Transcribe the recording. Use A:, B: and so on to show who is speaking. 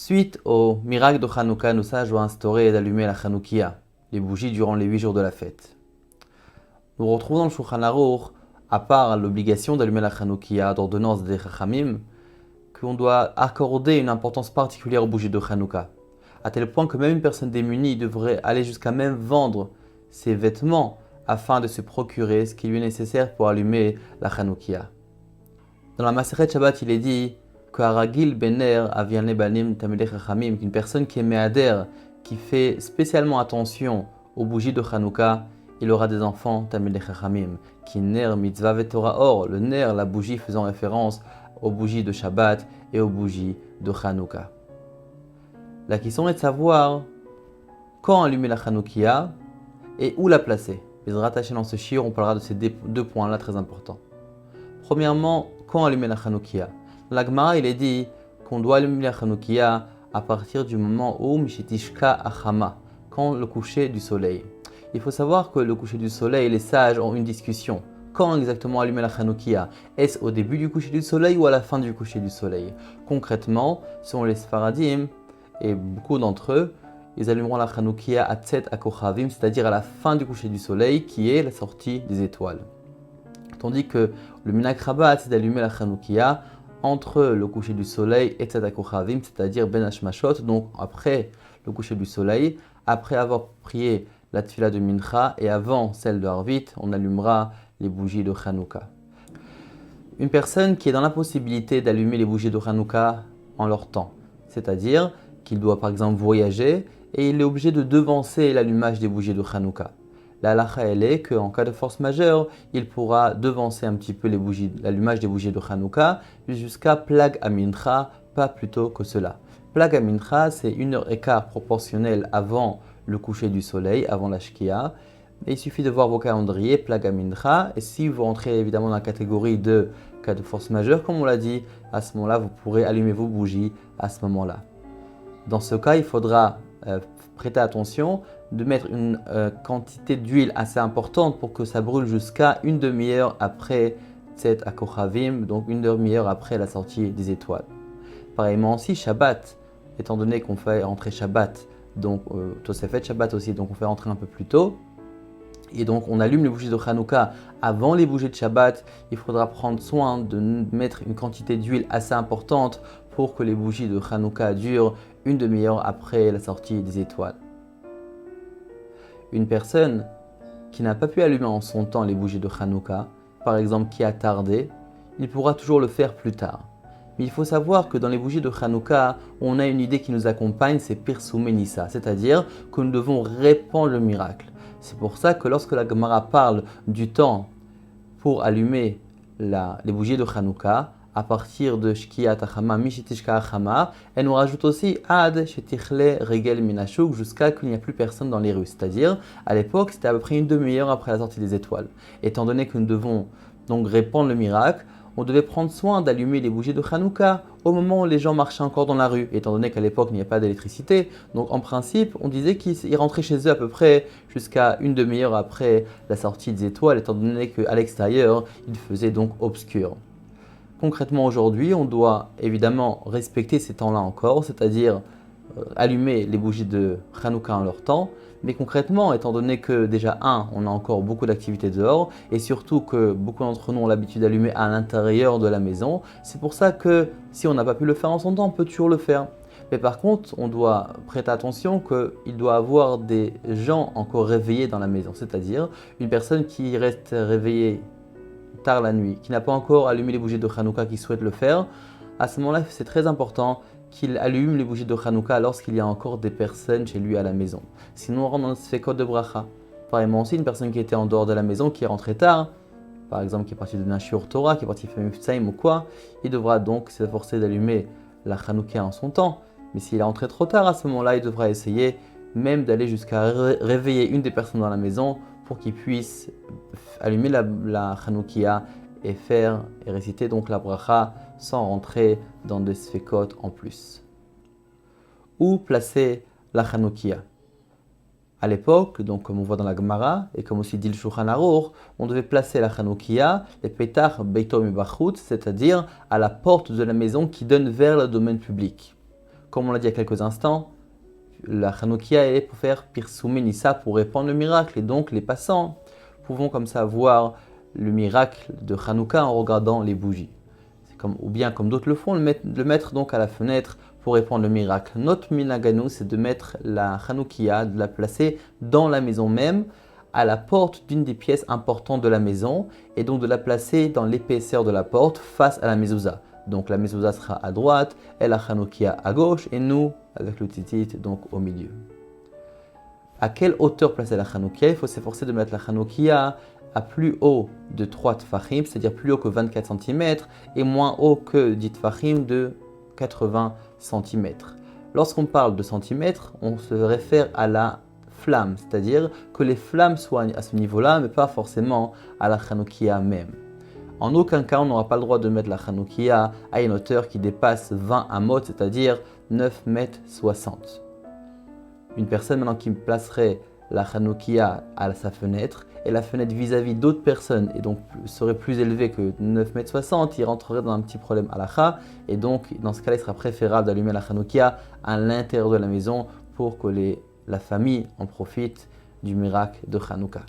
A: Suite au miracle de Hanouka, nos sages ont instauré d'allumer la Hanoukia, les bougies durant les 8 jours de la fête. Nous retrouvons dans le Shulchan Aruch, à part l'obligation d'allumer la Hanoukia d'ordonnance des Chachamim, qu'on doit accorder une importance particulière aux bougies de Hanouka, à tel point que même une personne démunie devrait aller jusqu'à même vendre ses vêtements afin de se procurer ce qui lui est nécessaire pour allumer la Hanoukia. Dans la Maseret Shabbat, il est dit qu'Aragil Bener Avian Lebanim Tamidei Chachamim, qu'une personne qui est méadère, qui fait spécialement attention aux bougies de Hanouka, il aura des enfants Tamidei Chachamim, qui ner mitzvah vetorah or, le ner, la bougie faisant référence aux bougies de Shabbat et aux bougies de Hanouka. La question est de savoir quand allumer la Hanoukia et où la placer. Les rattachés dans ce shiur, on parlera de ces deux points-là très importants. Premièrement, quand allumer la Hanoukia. Dans la Gemara, il est dit qu'on doit allumer la Hanoukia à partir du moment où Mishitishka Achama, quand le coucher du soleil. Il faut savoir que le coucher du soleil, les sages ont une discussion. Quand exactement allumer la Hanoukia? Est-ce au début du coucher du soleil ou à la fin du coucher du soleil? Concrètement, selon les Sfaradim, et beaucoup d'entre eux, ils allumeront la Hanoukia à Tzet Akochavim, c'est-à-dire à la fin du coucher du soleil, qui est la sortie des étoiles. Tandis que le Minak Rabat, c'est d'allumer la Hanoukia entre le coucher du soleil et Tzet Akochavim, c'est-à-dire Ben Hashmashot, donc après le coucher du soleil, après avoir prié la Tfila de Mincha et avant celle de Harvit, on allumera les bougies de Hanouka. Une personne qui est dans la possibilité d'allumer les bougies de Hanouka en leur temps, c'est-à-dire qu'il doit par exemple voyager et il est obligé de devancer l'allumage des bougies de Hanouka. La halakha elle est qu'en cas de force majeure, il pourra devancer un petit peu l'allumage des bougies de Hanouka jusqu'à Plag Amincha, pas plus tôt que cela. Plag Amincha, c'est 1h15 proportionnelle avant le coucher du soleil, avant la Shkia. Il suffit de voir vos calendriers, Plag Amincha, et si vous rentrez évidemment dans la catégorie de cas de force majeure, comme on l'a dit, à ce moment-là, vous pourrez allumer vos bougies à ce moment-là. Dans ce cas, il faudra prêter attention de mettre une quantité d'huile assez importante pour que ça brûle jusqu'à une demi-heure après Tzet Akochavim, donc une demi-heure après la sortie des étoiles. Pareillement aussi, Shabbat, étant donné qu'on fait rentrer Shabbat, donc Tosefet Shabbat aussi, donc on fait rentrer un peu plus tôt, et donc on allume les bougies de Hanouka avant les bougies de Shabbat, il faudra prendre soin de mettre une quantité d'huile assez importante pour que les bougies de Hanouka durent une demi-heure après la sortie des étoiles. Une personne qui n'a pas pu allumer en son temps les bougies de Hanouka, par exemple qui a tardé, il pourra toujours le faire plus tard. Mais il faut savoir que dans les bougies de Hanouka, on a une idée qui nous accompagne, c'est Pirsum Nissa, c'est-à-dire que nous devons répandre le miracle. C'est pour ça que lorsque la Gemara parle du temps pour allumer les bougies de Hanouka, à partir de Shkiat Achama, Mishitishka Achama, elle nous rajoute aussi Ad Shetichle Regel Minashuk jusqu'à qu'il n'y a plus personne dans les rues. C'est-à-dire, à l'époque, c'était à peu près une demi-heure après la sortie des étoiles. Étant donné que nous devons donc répandre le miracle, on devait prendre soin d'allumer les bougies de Hanouka au moment où les gens marchaient encore dans la rue, étant donné qu'à l'époque il n'y avait pas d'électricité. Donc en principe, on disait qu'ils rentraient chez eux à peu près jusqu'à une demi-heure après la sortie des étoiles, étant donné qu'à l'extérieur, il faisait donc obscur. Concrètement aujourd'hui, on doit évidemment respecter ces temps-là encore, c'est-à-dire allumer les bougies de Hanouka en leur temps, mais concrètement, étant donné que déjà on a encore beaucoup d'activités dehors, et surtout que beaucoup d'entre nous ont l'habitude d'allumer à l'intérieur de la maison, c'est pour ça que si on n'a pas pu le faire en son temps, on peut toujours le faire. Mais par contre, on doit prêter attention qu'il doit y avoir des gens encore réveillés dans la maison, c'est-à-dire une personne qui reste réveillée tard la nuit, qui n'a pas encore allumé les bougies de Hanouka, qui souhaite le faire, à ce moment-là, c'est très important qu'il allume les bougies de Hanouka lorsqu'il y a encore des personnes chez lui à la maison. Sinon, on rentre dans le Sfekot de Bracha. Pareillement aussi, une personne qui était en dehors de la maison, qui est rentrée tard, par exemple qui est parti de Nashur Torah, qui est parti faire Miftsaim ou quoi, il devra donc s'efforcer d'allumer la Hanouka en son temps. Mais s'il est rentré trop tard, à ce moment-là, il devra essayer même d'aller jusqu'à réveiller une des personnes dans la maison pour qu'il puisse allumer la Hanoukia et réciter donc la bracha sans rentrer dans des sfekot en plus. Où placer la Hanoukia? À l'époque, donc comme on voit dans la Gemara, et comme aussi dit le Shulchan Aruch, on devait placer la Hanoukia, les pétach beito mibachut, c'est-à-dire à la porte de la maison qui donne vers le domaine public. comme on l'a dit il y a quelques instants, la Hanoukia est pour faire Pirsumi Nissa, pour répandre le miracle. Et donc les passants pouvons comme ça voir le miracle de Hanouka en regardant les bougies. Ou bien comme d'autres le font, le mettre donc à la fenêtre pour répandre le miracle. Notre minaganou, c'est de mettre la Hanoukia, de la placer dans la maison même, à la porte d'une des pièces importantes de la maison, et donc de la placer dans l'épaisseur de la porte face à la mezouza. Donc la mezouza sera à droite, et la Hanoukia à gauche, et nous, avec le titit, donc au milieu. À quelle hauteur placer la Hanoukia? Il faut s'efforcer de mettre la Hanoukia à plus haut de 3 tfachim, c'est-à-dire plus haut que 24 cm, et moins haut que 10 tfachim de 80 cm. Lorsqu'on parle de centimètres, on se réfère à la flamme, c'est-à-dire que les flammes soient à ce niveau-là, mais pas forcément à la Hanoukia même. En aucun cas, on n'aura pas le droit de mettre la Hanoukia à une hauteur qui dépasse 20 amot, c'est-à-dire 9 mètres 60. Une personne maintenant qui placerait la Hanoukia à sa fenêtre, et la fenêtre vis-à-vis d'autres personnes, et donc serait plus élevée que 9 mètres 60, il rentrerait dans un petit problème halakha, et donc dans ce cas-là, il sera préférable d'allumer la Hanoukia à l'intérieur de la maison pour que la famille en profite du miracle de Hanouka.